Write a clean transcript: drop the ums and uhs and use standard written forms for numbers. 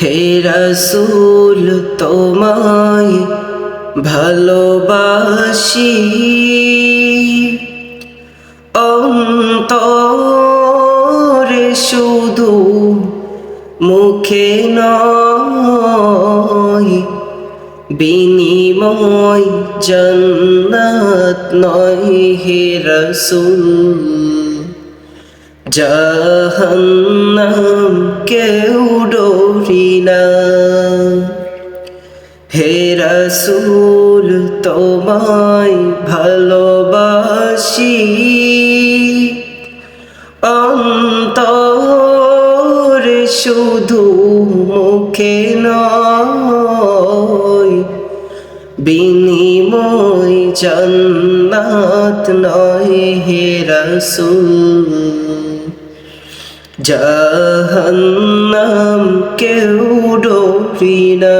হে রাসূল তোমায় ভালোবাসি, অন্তরে শুধু মুখে নয়, বিনিময় জান্নাত নয়। হে রাসূল জাহান্নাম কেউ ডরি না। হে রাসূল তোমায় ভালোবাসি, অন্তরে শুধু মুখে নয়, বিনিময় জান্নাত নয়। হে রাসূল জাহান্নাম কেউ ডরি না।